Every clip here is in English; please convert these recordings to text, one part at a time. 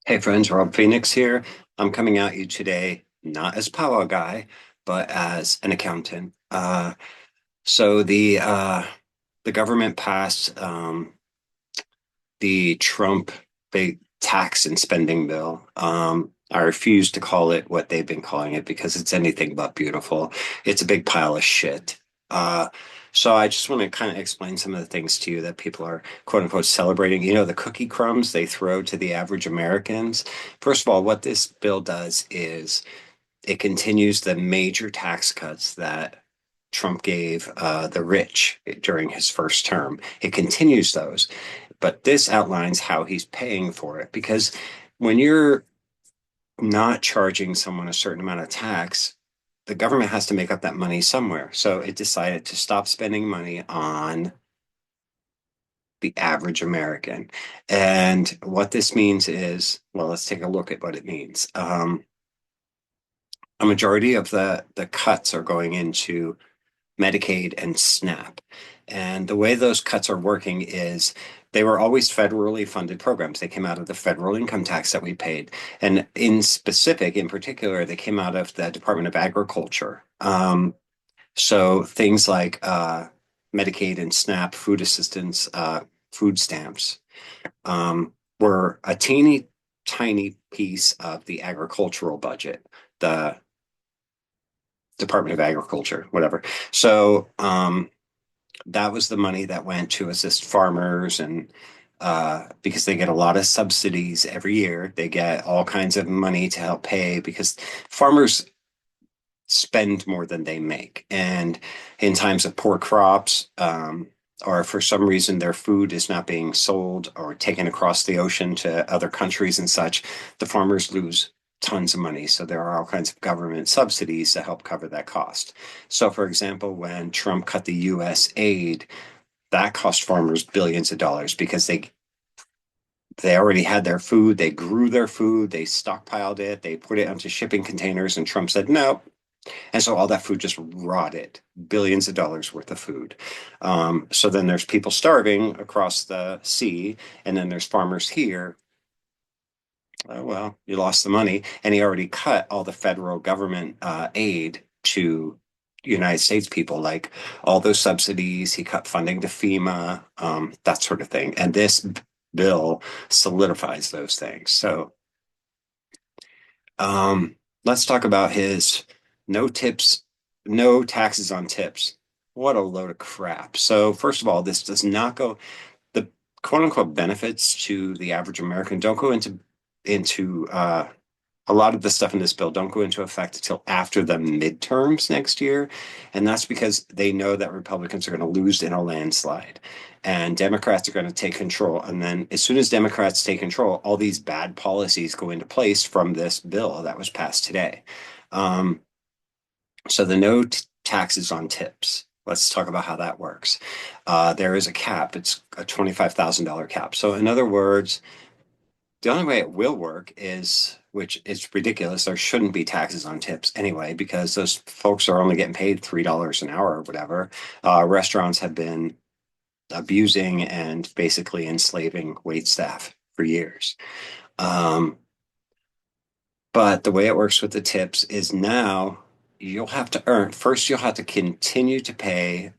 Hey friends, Rob Phoenix here. I'm coming at you today, not as power guy, but as an accountant. So the government passed the Trump big tax and spending bill. I refuse to call it what they've been calling it because it's anything but beautiful. It's a big pile of shit. Uh, so I just want to kind of explain some of the things to you that people are quote unquote celebrating. You know, the cookie crumbs they throw to the average Americans. First of all, what this bill does is it continues the major tax cuts that Trump gave the rich during his first term. It continues those, but this outlines how he's paying for it. Because when you're not charging someone a certain amount of tax, the government has to make up that money somewhere. So it decided to stop spending money on the average American. And what this means is, well, let's take a look at what it means. A majority of the cuts are going into Medicaid and SNAP. And the way those cuts are working is they were always federally funded programs. They came out of the federal income tax that we paid. And in particular, they came out of the Department of Agriculture. So things like Medicaid and SNAP, food assistance, food stamps, were a teeny tiny piece of the agricultural budget. The Department of Agriculture, whatever. So that was the money that went to assist farmers and because they get a lot of subsidies every year. They get all kinds of money to help pay because farmers spend more than they make. And in times of poor crops, or for some reason their food is not being sold or taken across the ocean to other countries and such, the farmers lose tons of money. So there are all kinds of government subsidies to help cover that cost. So, for example, when Trump cut the US aid, that cost farmers billions of dollars because they already had their food, they grew their food, they stockpiled it, they put it onto shipping containers, and Trump said no, and so all that food just rotted, billions of dollars worth of food. So then there's people starving across the sea, and then there's farmers here. Oh, well, you lost the money. And he already cut all the federal government aid to United States people, like all those subsidies. He cut funding to FEMA, that sort of thing. And this bill solidifies those things. So um, let's talk about his no tips, no taxes on tips. What a load of crap. So, first of all, this does not go, the quote unquote benefits to the average American don't go into a lot of the stuff in this bill don't go into effect until after the midterms next year. And that's because they know that Republicans are going to lose in a landslide and Democrats are going to take control. And then as soon as Democrats take control, all these bad policies go into place from this bill that was passed today. Um, so the no taxes on tips. Let's talk about how that works. There is a cap. It's a $25,000 cap. So in other words, the only way it will work is, which is ridiculous, there shouldn't be taxes on tips anyway, because those folks are only getting paid $3 an hour or whatever. Restaurants have been abusing and basically enslaving wait staff for years. Um, but the way it works with the tips is now you'll have to earn, first, you'll have to continue to pay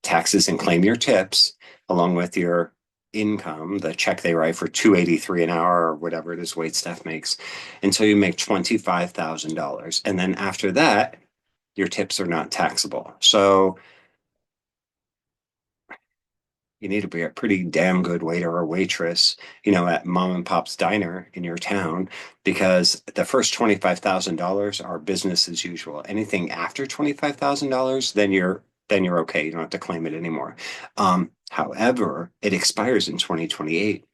taxes and claim your tips along with your income, the check they write for 283 an hour or whatever it is wait staff makes, until you make $25,000. And then after that, your tips are not taxable. So you need to be a pretty damn good waiter or waitress, at mom and pop's diner in your town, because the first $25,000 are business as usual. Anything after $25,000, then you're okay. You don't have to claim it anymore. However, it expires in 2028.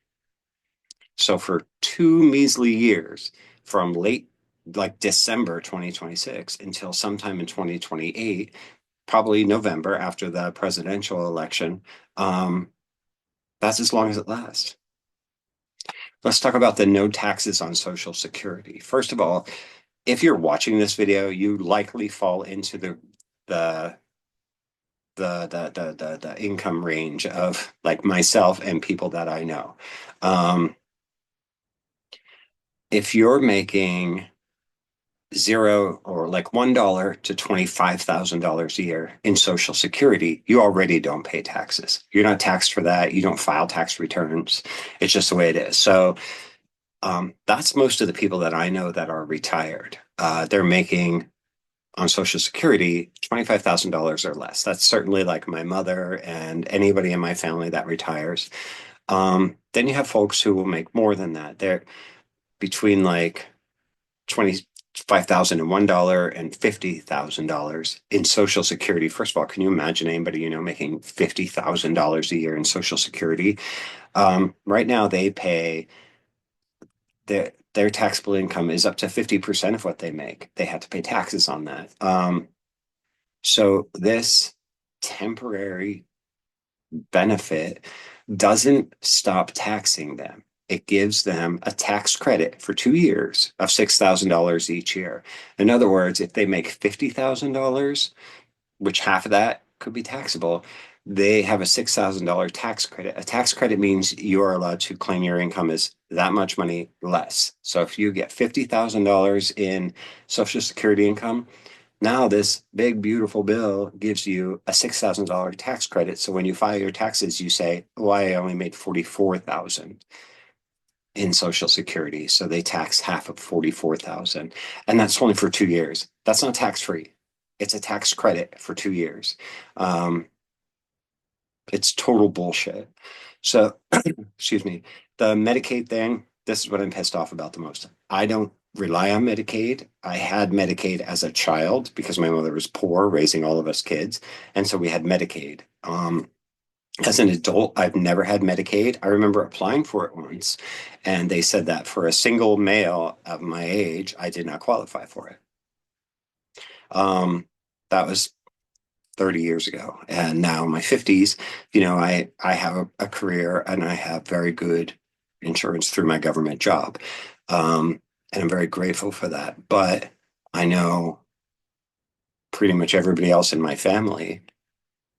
So for 2 measly years, from late like December 2026 until sometime in 2028, probably November after the presidential election, um, that's as long as it lasts. Let's talk about the no taxes on Social Security. First of all, if you're watching this video, you likely fall into the the income range of like myself and people that I know. Um, if you're making zero or like $1 to $25,000 a year in Social Security, you already don't pay taxes. You're not taxed for that. You don't file tax returns. It's just the way it is. So that's most of the people that I know that are retired. They're making on Social Security $25,000 or less. That's certainly like my mother and anybody in my family that retires. Then you have folks who will make more than that. They're between like 25,001 and $50,000 in Social Security. First of all, can you imagine anybody making $50,000 a year in Social Security? Right now, they pay their taxable income is up to 50% of what they make. They have to pay taxes on that. So this temporary benefit doesn't stop taxing them. It gives them a tax credit for 2 years of $6,000 each year. In other words, if they make $50,000, which half of that could be taxable, they have a $6,000 tax credit. A tax credit means you are allowed to claim your income as that much money less. So if you get $50,000 in Social Security income, now this big, beautiful bill gives you a $6,000 tax credit. So when you file your taxes, you say, "Oh, I only made 44,000 in Social Security." So they tax half of 44,000. And that's only for 2 years. That's not tax free. It's a tax credit for 2 years. Um, it's total bullshit. So, excuse me, the Medicaid thing, this is what I'm pissed off about the most. I don't rely on Medicaid. I had Medicaid as a child because my mother was poor, raising all of us kids. And so we had Medicaid. As an adult, I've never had Medicaid. I remember applying for it once, and they said that for a single male of my age, I did not qualify for it. Um, that was 30 years ago. And now in my 50s, I have a career and I have very good insurance through my government job. And I'm very grateful for that. But I know pretty much everybody else in my family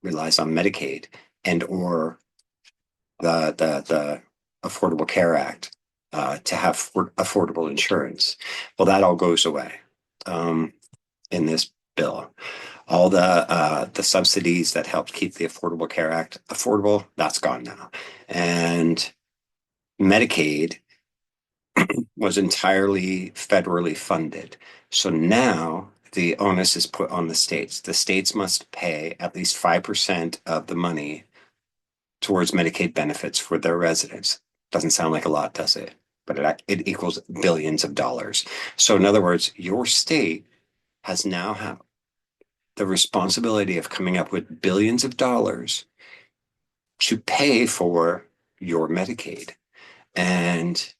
relies on Medicaid and or the Affordable Care Act to have affordable insurance. Well, that all goes away in this bill. All the subsidies that helped keep the Affordable Care Act affordable, that's gone now. And Medicaid was entirely federally funded. So now the onus is put on the states. The states must pay at least 5% of the money towards Medicaid benefits for their residents. Doesn't sound like a lot, does it? But it equals billions of dollars. So in other words, your state has now have the responsibility of coming up with billions of dollars to pay for your Medicaid. And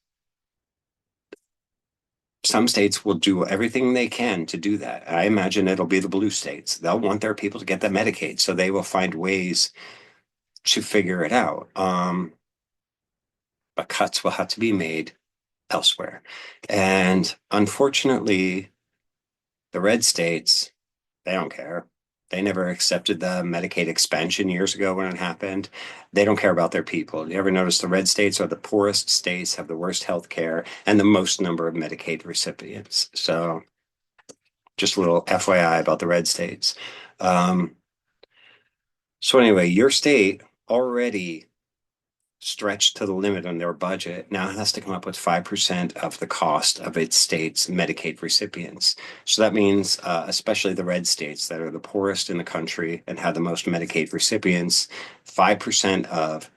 some states will do everything they can to do that. I imagine it'll be the blue states. They'll want their people to get the Medicaid, so they will find ways to figure it out. But cuts will have to be made elsewhere. And unfortunately, the red states, they don't care. They never accepted the Medicaid expansion years ago when it happened. They don't care about their people. You ever notice the red states are the poorest states, have the worst health care, and the most number of Medicaid recipients. So just a little FYI about the red states. Um, so anyway, your state already stretched to the limit on their budget now has to come up with 5% of the cost of its state's Medicaid recipients. So that means, especially the red states that are the poorest in the country and have the most Medicaid recipients, 5% of,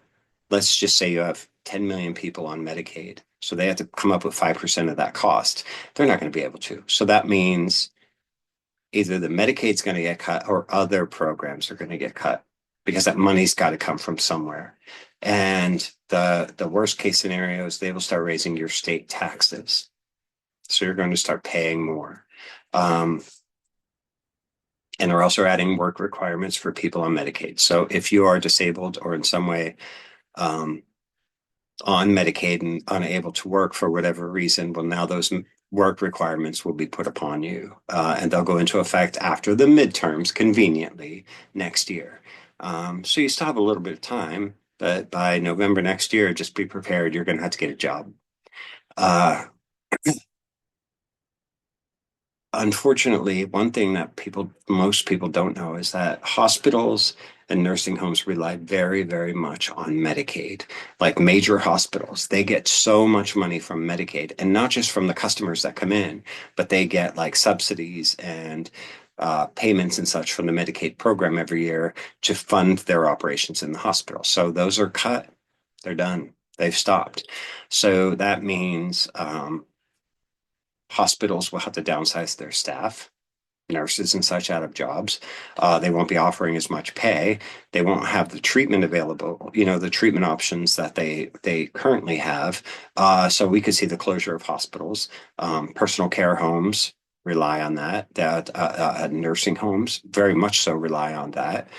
let's just say you have 10 million people on Medicaid. So they have to come up with 5% of that cost. They're not going to be able to. So that means either the Medicaid's going to get cut or other programs are going to get cut because that money's got to come from somewhere. And the worst case scenario is they will start raising your state taxes. So you're going to start paying more. And they're also adding work requirements for people on Medicaid. So if you are disabled or in some way on Medicaid and unable to work for whatever reason, well, now those work requirements will be put upon you. And they'll go into effect after the midterms, conveniently, next year. So you still have a little bit of time, but by November next year, just be prepared. You're going to have to get a job. Uh, Unfortunately, one thing that most people don't know is that hospitals and nursing homes rely very, very much on Medicaid. Like major hospitals, they get so much money from Medicaid, and not just from the customers that come in, but they get like subsidies and payments and such from the Medicaid program every year to fund their operations in the hospital. So those are cut, they're done, they've stopped. So that means hospitals will have to downsize their staff, nurses and such out of jobs. They won't be offering as much pay. They won't have the treatment available, the treatment options that they currently have. So we could see the closure of hospitals. Personal care homes rely on that. Nursing homes very much so rely on that.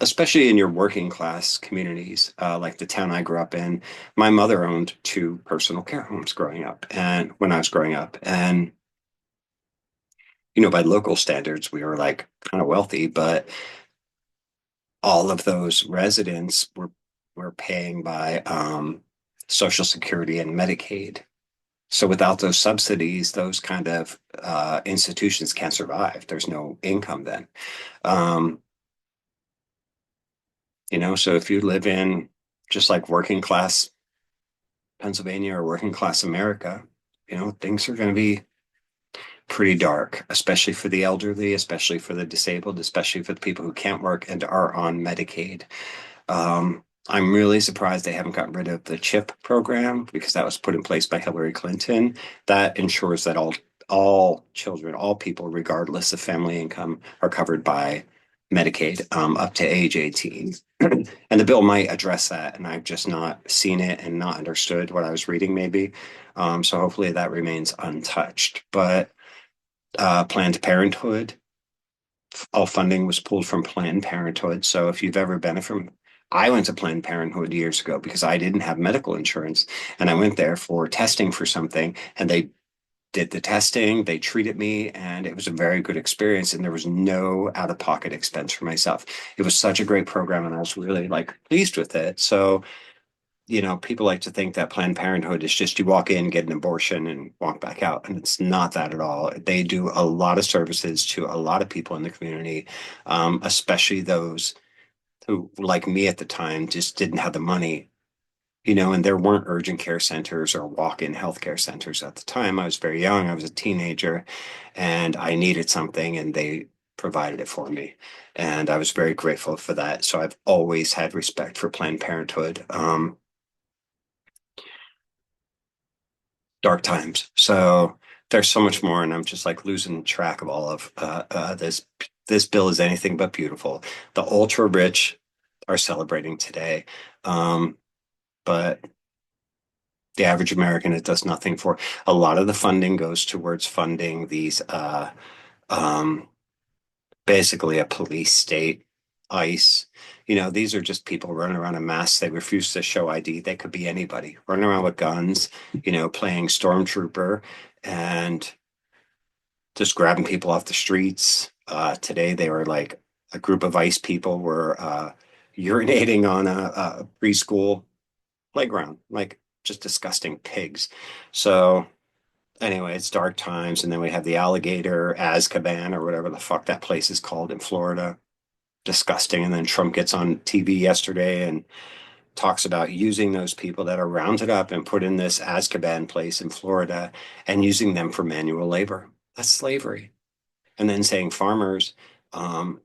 Especially in your working class communities, like the town I grew up in, my mother owned two personal care homes growing up, and when I was growing up, and by local standards, we were like kind of wealthy, but all of those residents were paying by Social Security and Medicaid. So without those subsidies, those kind of institutions can't survive. There's no income then. Um, so if you live in just like working class Pennsylvania or working class America, things are going to be pretty dark, especially for the elderly, especially for the disabled, especially for the people who can't work and are on Medicaid. I'm really surprised they haven't gotten rid of the CHIP program because that was put in place by Hillary Clinton. That ensures that all children, all people, regardless of family income, are covered by Medicaid up to age 18. And the bill might address that, and I've just not seen it and not understood what I was reading, maybe. So hopefully that remains untouched. But Planned Parenthood, all funding was pulled from Planned Parenthood. So if you've ever benefited from, I went to Planned Parenthood years ago because I didn't have medical insurance, and I went there for testing for something, and they did the testing, they treated me, and it was a very good experience. And there was no out-of-pocket expense for myself. It was such a great program, and I was really like pleased with it. So people like to think that Planned Parenthood is just you walk in, get an abortion, and walk back out. And it's not that at all. They do a lot of services to a lot of people in the community, especially those who, like me at the time, just didn't have the money. And there weren't urgent care centers or walk-in healthcare centers at the time. I was very young. I was a teenager, and I needed something, and they provided it for me. And I was very grateful for that. So I've always had respect for Planned Parenthood. Dark times. So there's so much more, and I'm just like losing track of all of this. This bill is anything but beautiful. The ultra rich are celebrating today, but the average American, it does nothing for. A lot of the funding goes towards funding these, um, basically a police state, ICE. These are just people running around in masks. They refuse to show ID. They could be anybody running around with guns, playing stormtrooper and just grabbing people off the streets. Today, they were like a group of ICE people were urinating on a preschool playground, like just disgusting pigs. So anyway, it's dark times, and then we have the alligator Azkaban or whatever the fuck that place is called in Florida. Disgusting. And then Trump gets on TV yesterday and talks about using those people that are rounded up and put in this Azkaban place in Florida and using them for manual labor. That's slavery. And then saying um,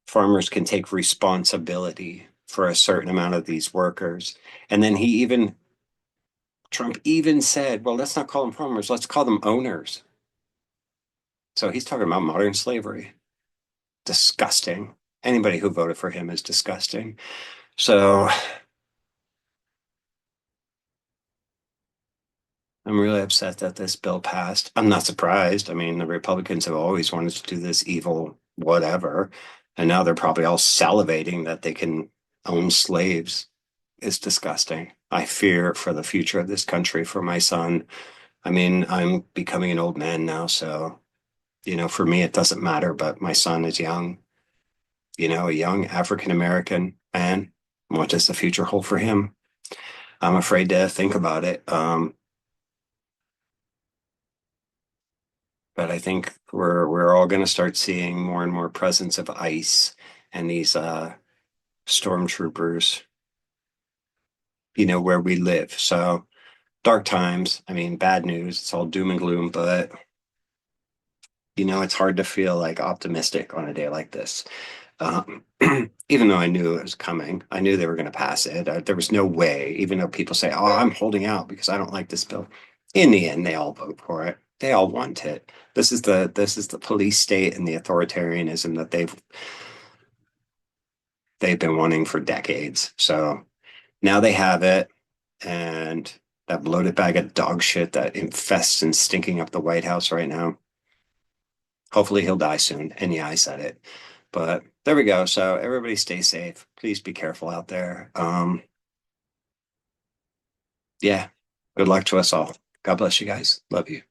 farmers can take responsibility for a certain amount of these workers. And then Trump even said, well, let's not call them farmers, let's call them owners. So he's talking about modern slavery. Disgusting. Anybody who voted for him is disgusting. So I'm really upset that this bill passed. I'm not surprised. I mean, the Republicans have always wanted to do this evil whatever, and now they're probably all salivating that they can own slaves. It's disgusting. I fear for the future of this country, for my son. I mean, I'm becoming an old man now, so for me it doesn't matter, but my son is young. a young African American man. What does the future hold for him? I'm afraid to think about it. But I think we're all going to start seeing more and more presence of ICE and these stormtroopers, where we live. So dark times. I mean, bad news. It's all doom and gloom, but it's hard to feel like optimistic on a day like this. Um, even though I knew it was coming, I knew they were going to pass it. There was no way, even though people say, "Oh, I'm holding out because I don't like this bill." In the end, they all vote for it. They all want it. This is the police state and the authoritarianism that they've been wanting for decades. So now they have it, and that bloated bag of dog shit that infests and stinking up the White House right now. Hopefully he'll die soon. And yeah, I said it. But there we go. So everybody stay safe. Please be careful out there. Yeah. Good luck to us all. God bless you guys. Love you.